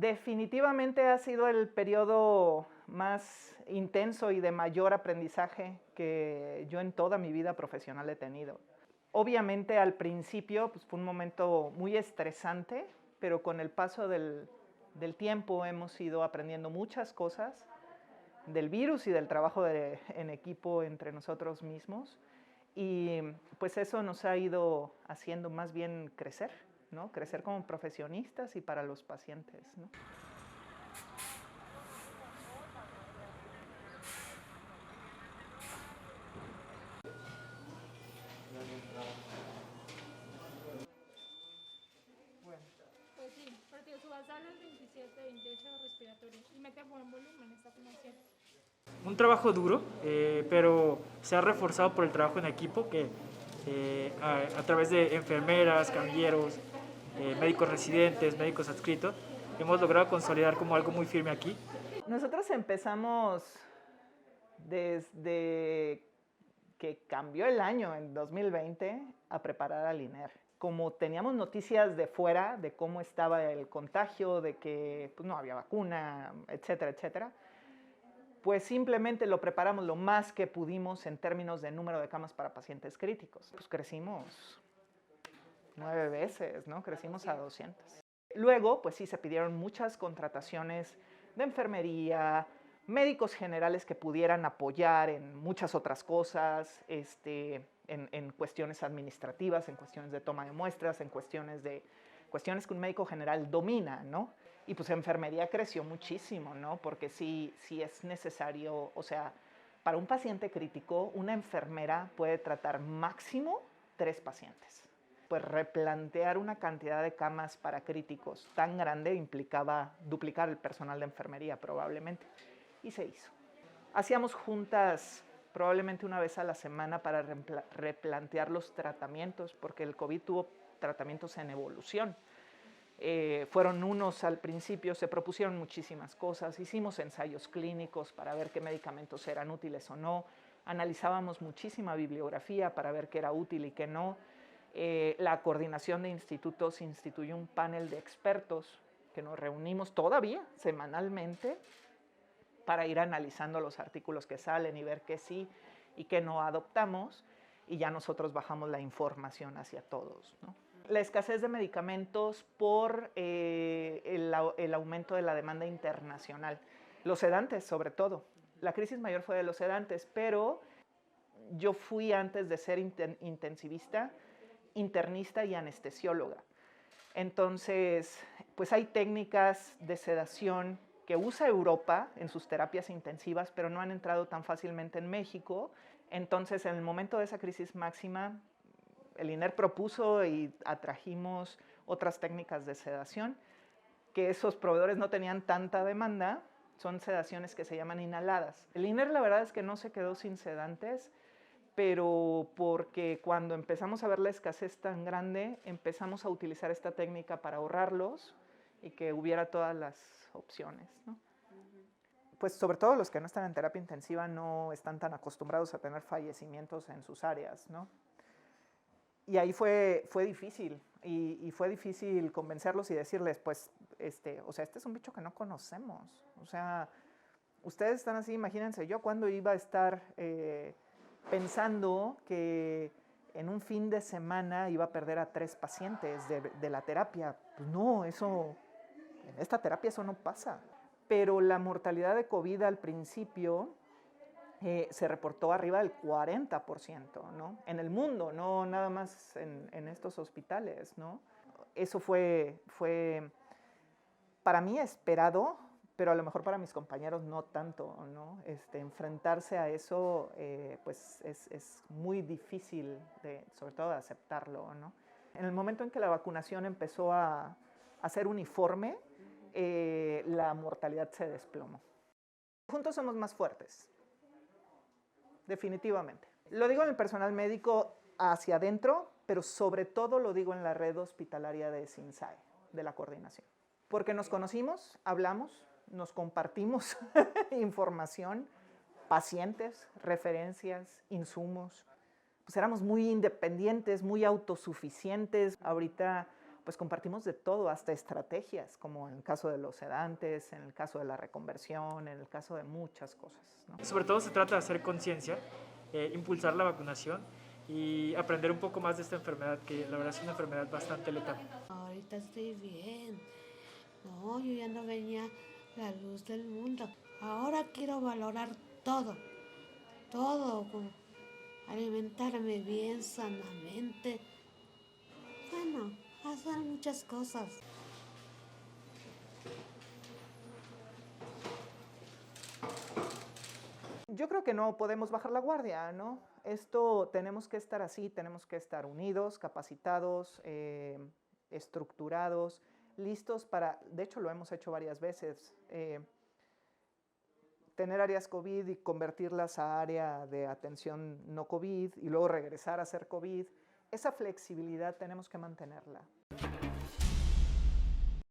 Definitivamente ha sido el periodo más intenso y de mayor aprendizaje que yo en toda mi vida profesional he tenido. Obviamente al principio pues, fue un momento muy estresante, pero con el paso del tiempo hemos ido aprendiendo muchas cosas del virus y del trabajo en equipo entre nosotros mismos. Y pues eso nos ha ido haciendo más bien crecer, ¿no? Crecer como profesionistas y para los pacientes, ¿no? Pues sí, porque su basal es 27, 28 respiratorio y mete buen volumen esta afinación. Un trabajo duro, pero se ha reforzado por el trabajo en equipo que a través de enfermeras, camilleros, médicos residentes, médicos adscritos, hemos logrado consolidar como algo muy firme aquí. Nosotros empezamos desde que cambió el año en 2020 a preparar al INER. Como teníamos noticias de fuera de cómo estaba el contagio, de que pues, no había vacuna, etcétera, etcétera, pues simplemente lo preparamos lo más que pudimos en términos de número de camas para pacientes críticos. Pues crecimos 9 veces, ¿no? Crecimos a 200. Luego, pues sí, se pidieron muchas contrataciones de enfermería, médicos generales que pudieran apoyar en muchas otras cosas, en cuestiones administrativas, en cuestiones de toma de muestras, en cuestiones que un médico general domina, ¿no? Y pues enfermería creció muchísimo, ¿no? Porque sí es necesario, o sea, para un paciente crítico, una enfermera puede tratar máximo 3 pacientes. Pues replantear una cantidad de camas para críticos tan grande implicaba duplicar el personal de enfermería probablemente, y se hizo. Hacíamos juntas probablemente una vez a la semana para replantear los tratamientos, porque el COVID tuvo tratamientos en evolución. Fueron unos al principio, se propusieron muchísimas cosas, hicimos ensayos clínicos para ver qué medicamentos eran útiles o no, analizábamos muchísima bibliografía para ver qué era útil y qué no. La coordinación de institutos instituyó un panel de expertos que nos reunimos todavía semanalmente para ir analizando los artículos que salen y ver qué sí y qué no adoptamos, y ya nosotros bajamos la información hacia todos, ¿no? La escasez de medicamentos por el aumento de la demanda internacional. Los sedantes, sobre todo. La crisis mayor fue de los sedantes, pero yo fui antes de ser intensivista, internista y anestesióloga. Entonces, pues hay técnicas de sedación que usa Europa en sus terapias intensivas, pero no han entrado tan fácilmente en México. Entonces, en el momento de esa crisis máxima, el INER propuso y atrajimos otras técnicas de sedación, que esos proveedores no tenían tanta demanda, son sedaciones que se llaman inhaladas. El INER la verdad es que no se quedó sin sedantes, pero porque cuando empezamos a ver la escasez tan grande, empezamos a utilizar esta técnica para ahorrarlos y que hubiera todas las opciones, ¿no? Pues sobre todo los que no están en terapia intensiva no están tan acostumbrados a tener fallecimientos en sus áreas, ¿no? Y ahí fue difícil, y fue difícil convencerlos y decirles, pues, o sea, este es un bicho que no conocemos. O sea, ustedes están así, imagínense, yo cuando iba a estar pensando que en un fin de semana iba a perder a 3 pacientes de la terapia. Pues no, eso, en esta terapia eso no pasa. Pero la mortalidad de COVID al principio se reportó arriba del 40%, ¿no? En el mundo, no nada más en estos hospitales, ¿no? Eso fue para mí esperado, pero a lo mejor para mis compañeros no tanto, ¿no? Enfrentarse a eso pues es muy difícil, sobre todo de aceptarlo, ¿no? En el momento en que la vacunación empezó a ser uniforme, la mortalidad se desplomó. Juntos somos más fuertes, definitivamente. Lo digo en el personal médico hacia adentro, pero sobre todo lo digo en la red hospitalaria de SINSAE, de la coordinación. Porque nos conocimos, hablamos, nos compartimos información, pacientes, referencias, insumos. Pues éramos muy independientes, muy autosuficientes. Ahorita pues compartimos de todo, hasta estrategias, como en el caso de los sedantes, en el caso de la reconversión, en el caso de muchas cosas, ¿no? Sobre todo se trata de hacer conciencia, impulsar la vacunación y aprender un poco más de esta enfermedad, que la verdad es una enfermedad bastante letal. Ahorita estoy bien. No, yo ya no venía la luz del mundo. Ahora quiero valorar todo, como alimentarme bien, sanamente. Bueno, hacer muchas cosas. Yo creo que no podemos bajar la guardia, ¿no? Esto tenemos que estar así, tenemos que estar unidos, capacitados, estructurados, listos para, de hecho lo hemos hecho varias veces, tener áreas COVID y convertirlas a área de atención no COVID y luego regresar a ser COVID. Esa flexibilidad tenemos que mantenerla.